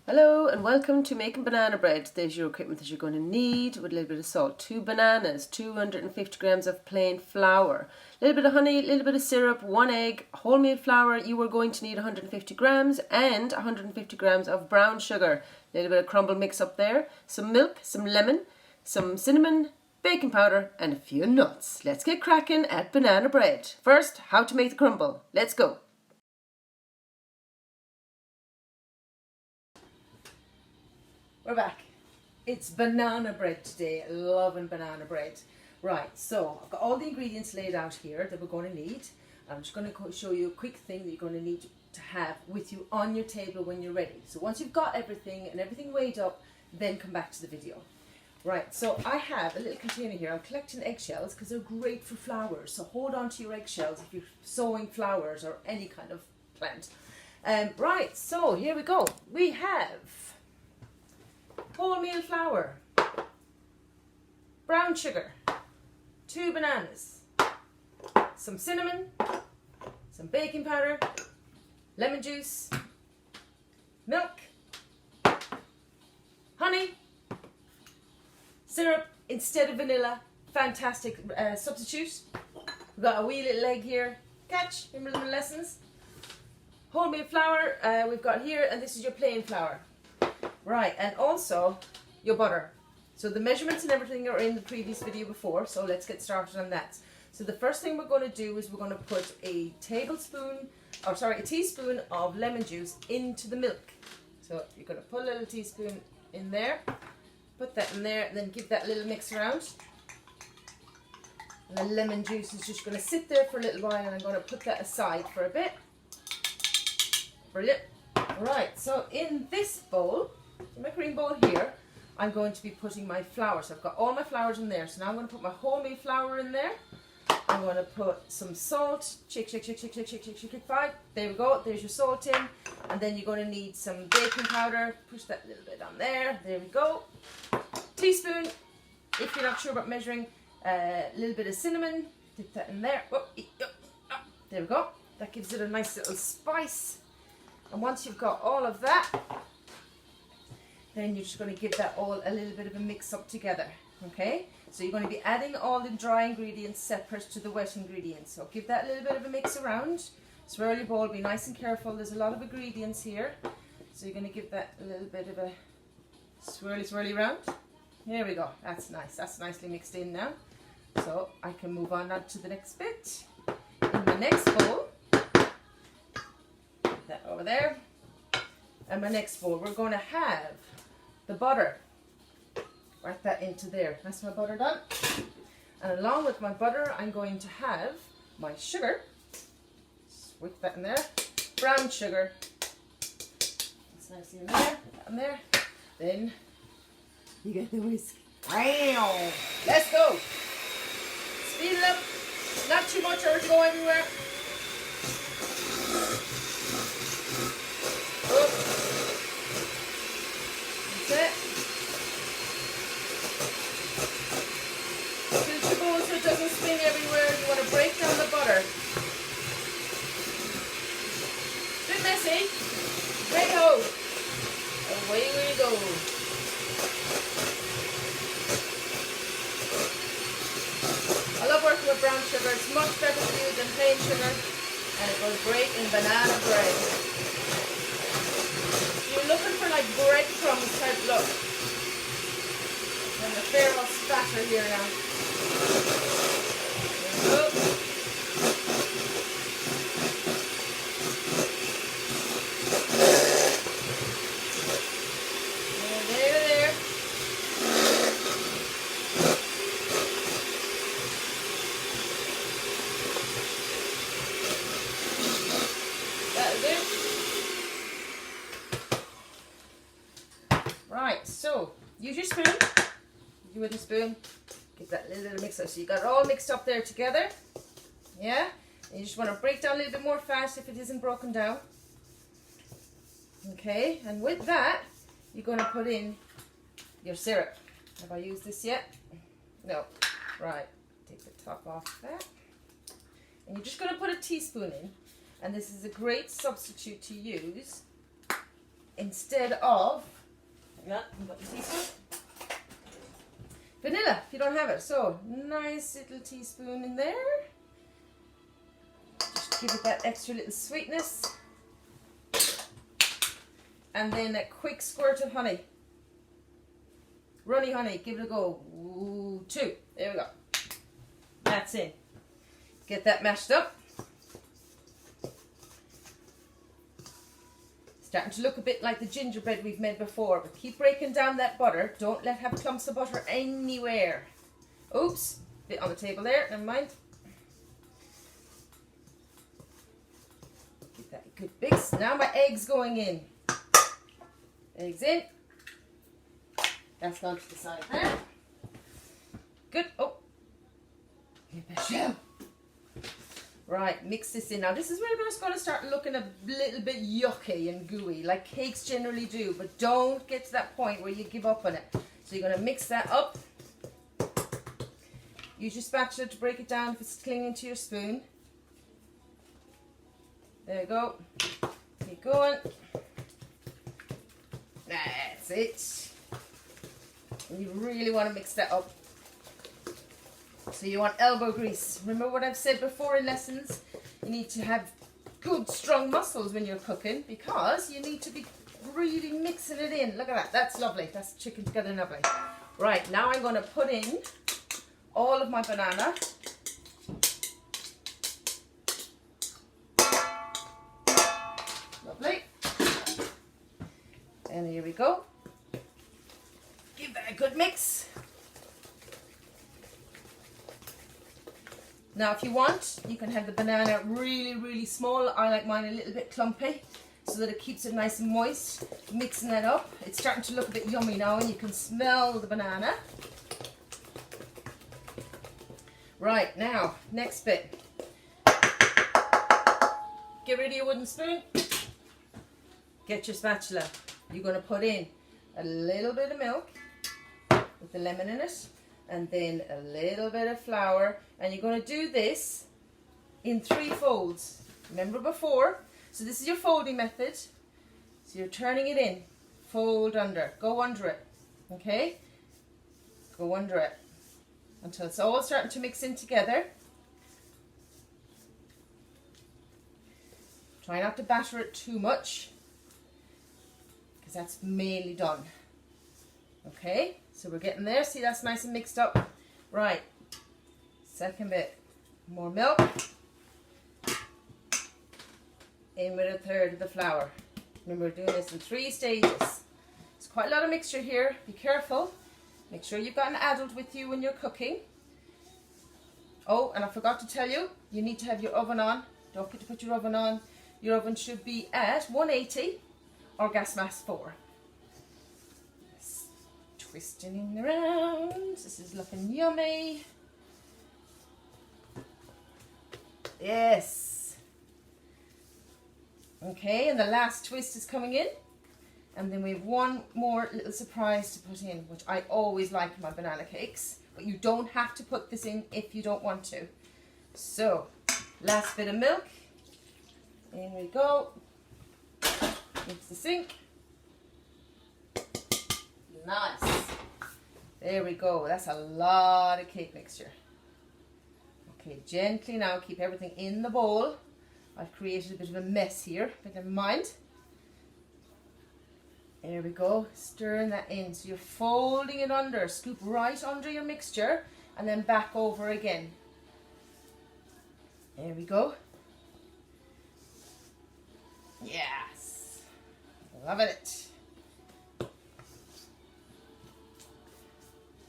Hello and welcome to making banana bread. There's your equipment that you're going to need with a little bit of salt. 2 bananas, 250 grams of plain flour, a little bit of honey, a little bit of syrup, 1 egg, wholemeal flour. You are going to need 150 grams and 150 grams of brown sugar, a little bit of crumble mix up there, some milk, some lemon, some cinnamon, baking powder and a few nuts. Let's get cracking at banana bread. First, how to make the crumble. Let's go. We're back. It's banana bread today. Loving banana bread. Right, so I've got all the ingredients laid out here that we're going to need. I'm just going to show you a quick thing that you're going to need to have with you on your table when you're ready. So once you've got everything and everything weighed up, then come back to the video. Right, so I have a little container here. I'm collecting eggshells because they're great for flowers. So hold on to your eggshells if you're sowing flowers or any kind of plant. Right, so here we go. We have wholemeal flour, brown sugar, 2 bananas, some cinnamon, some baking powder, lemon juice, milk, honey, syrup instead of vanilla, fantastic substitute. We've got a wee little egg here, catch, remember the lessons? Wholemeal flour we've got here, and this is your plain flour. Right, and also your butter. So the measurements and everything are in the previous video before, so let's get started on that. So the first thing we're going to do is we're going to put a teaspoon of lemon juice into the milk. So you're going to put a little teaspoon in there, put that in there, and then give that a little mix around. And the lemon juice is just going to sit there for a little while, and I'm going to put that aside for a bit. Brilliant. Right, so in this bowl, in my cream bowl here, I'm going to be putting my flour. So I've got all my flours in there. So now I'm going to put my wholemeal flour in there. I'm going to put some salt. Shake, 5. There we go. There's your salt in. And then you're going to need some baking powder. Push that a little bit on there. There we go. Teaspoon. If you're not sure about measuring, a little bit of cinnamon. Dip that in there. There we go. That gives it a nice little spice. And once you've got all of that, then you're just going to give that all a little bit of a mix up together. Okay, so you're going to be adding all the dry ingredients separate to the wet ingredients. So give that a little bit of a mix around. Swirl your bowl, be nice and careful. There's a lot of ingredients here. So you're going to give that a little bit of a swirly around. There we go. That's nice. That's nicely mixed in now. So I can move on now to the next bit. In my next bowl, that over there, and my next bowl, we're going to have the butter. Write that into there. That's my butter done. And along with my butter, I'm going to have my sugar. Whip that in there. Brown sugar. That's nice in there. That in there. Then you get the whisk. Wow! Let's go. Speed it up. Not too much or it'll go everywhere. That's it. Tilt your bowl so it doesn't spin everywhere. You want to break down the butter. Bit messy. Right ho. Away we go. I love working with brown sugar. It's much better for you than plain sugar. And it goes great in banana bread. You're looking for like breadcrumbs type look. And a fair old spatter here now. There we go. There. That'll do. Right, so use your spoon. You with a spoon, get that little mix up. So you got it all mixed up there together. Yeah? And you just want to break down a little bit more fast if it isn't broken down. Okay, and with that, you're going to put in your syrup. Have I used this yet? No. Right, take the top off that. And you're just going to put a teaspoon in. And this is a great substitute to use instead of, yeah, you got your teaspoon. Vanilla, if you don't have it. So, nice little teaspoon in there. Just give it that extra little sweetness. And then a quick squirt of honey. Runny honey, give it a go. Ooh, 2. There we go. That's in. Get that mashed up. Starting to look a bit like the gingerbread we've made before, but keep breaking down that butter. Don't let have clumps of butter anywhere. Oops, bit on the table there, never mind. Get that good mix. Now my eggs going in. Eggs in. That's gone to the side there. Good. Oh, get that shell. Right, mix this in. Now this is where it's going to start looking a little bit yucky and gooey, like cakes generally do, but don't get to that point where you give up on it. So you're going to mix that up. Use your spatula to break it down if it's clinging to your spoon. There you go. Keep going. That's it. And you really want to mix that up. So you want elbow grease. Remember what I've said before in lessons? You need to have good strong muscles when you're cooking because you need to be really mixing it in. Look at that. That's lovely. That's chicken together lovely. Right, now I'm going to put in all of my banana. Lovely. And here we go. Give that a good mix. Now if you want, you can have the banana really, really small. I like mine a little bit clumpy so that it keeps it nice and moist. Mixing that up. It's starting to look a bit yummy now and you can smell the banana. Right, now, next bit. Get rid of your wooden spoon. Get your spatula. You're going to put in a little bit of milk with the lemon in it. And then a little bit of flour, and you're going to do this in 3 folds. Remember before? So this is your folding method. So you're turning it in, fold under, go under it, okay? Go under it until it's all starting to mix in together. Try not to batter it too much because that's mainly done. Okay, so we're getting there. See, that's nice and mixed up. Right, second bit. More milk. In with a third of the flour. Remember, we're doing this in 3 stages. It's quite a lot of mixture here. Be careful. Make sure you've got an adult with you when you're cooking. Oh, and I forgot to tell you, you need to have your oven on. Don't forget to put your oven on. Your oven should be at 180 or gas mass 4. Twisting it around. This is looking yummy. Yes. Okay, and the last twist is coming in. And then we have one more little surprise to put in, which I always like in my banana cakes. But you don't have to put this in if you don't want to. So, last bit of milk. In we go. Into the sink. Nice. There we go. That's a lot of cake mixture. Okay, gently now keep everything in the bowl. I've created a bit of a mess here, but never mind. There we go. Stirring that in. So you're folding it under. Scoop right under your mixture and then back over again. There we go. Yes. Love it.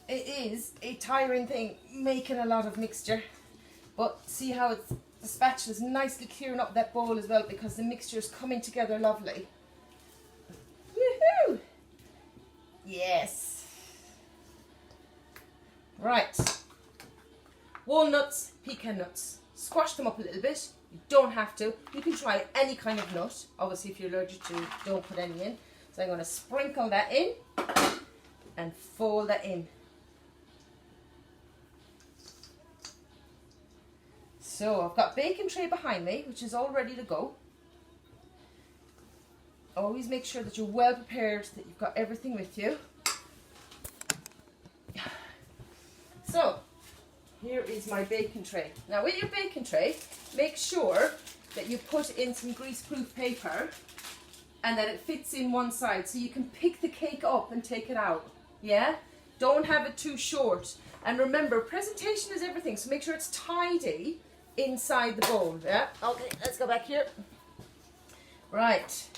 It is a tiring thing making a lot of mixture, but see how it's, the spatula is nicely clearing up that bowl as well because the mixture is coming together lovely. Woohoo! Yes. Right. Walnuts, pecan nuts. Squash them up a little bit. You don't have to. You can try any kind of nut. Obviously, if you're allergic to, don't put any in. So I'm going to sprinkle that in and fold that in. So I've got baking tray behind me, which is all ready to go. Always make sure that you're well prepared, that you've got everything with you. So, here is my baking tray. Now with your baking tray, make sure that you put in some grease-proof paper and that it fits in one side so you can pick the cake up and take it out. Yeah? Don't have it too short. And remember, presentation is everything, so make sure it's tidy inside the bowl. Yeah? Okay, let's go back here. Right.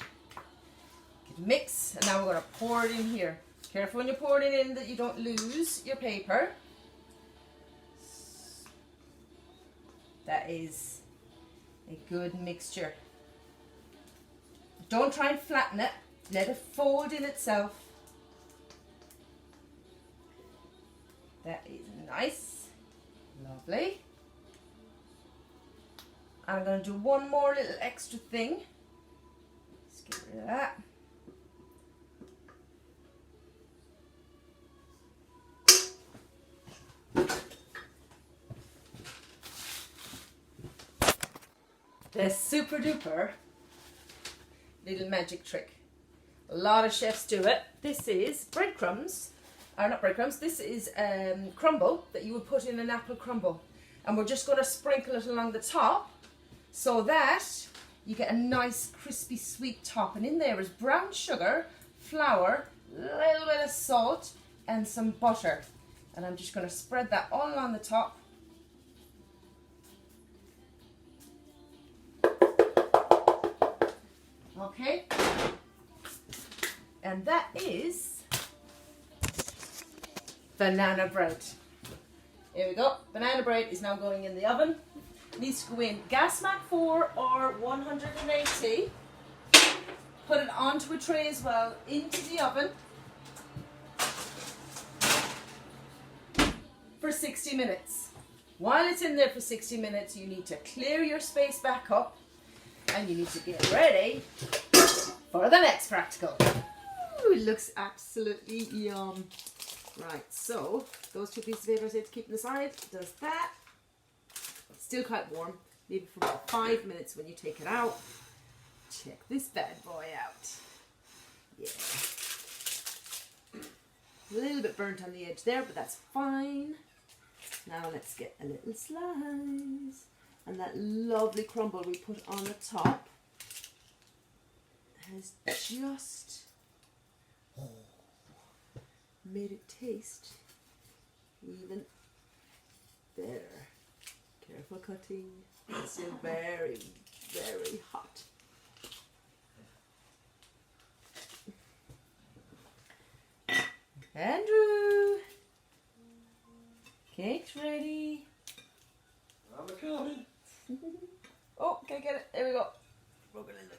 Mix, and now we're going to pour it in here. Careful when you're pouring it in that you don't lose your paper. That is a good mixture. Don't try and flatten it. Let it fold in itself. That is nice. Lovely. I'm going to do one more little extra thing. Let's get rid of that. The super duper little magic trick. A lot of chefs do it. This is breadcrumbs, or not breadcrumbs, this is crumble that you would put in an apple crumble. And we're just going to sprinkle it along the top so that you get a nice crispy sweet top. And in there is brown sugar, flour, a little bit of salt and some butter. And I'm just going to spread that all along the top. Okay, and that is banana bread. Here we go. Banana bread is now going in the oven. Needs to go in gas mat 4 or 180. Put it onto a tray as well, into the oven for 60 minutes. While it's in there for 60 minutes, you need to clear your space back up. And you need to get ready for the next practical. Ooh, it looks absolutely yum. Right, so those 2 pieces of paper I said to keep on the side. Does that. It's still quite warm. Leave it for about 5 minutes when you take it out. Check this bad boy out. Yeah. A little bit burnt on the edge there, but that's fine. Now let's get a little slice. And that lovely crumble we put on the top has just made it taste even better. Careful cutting. It's still very, very hot. Andrew! Cake's ready. I'm coming. Oh, can I get it? There we go. Broken in there.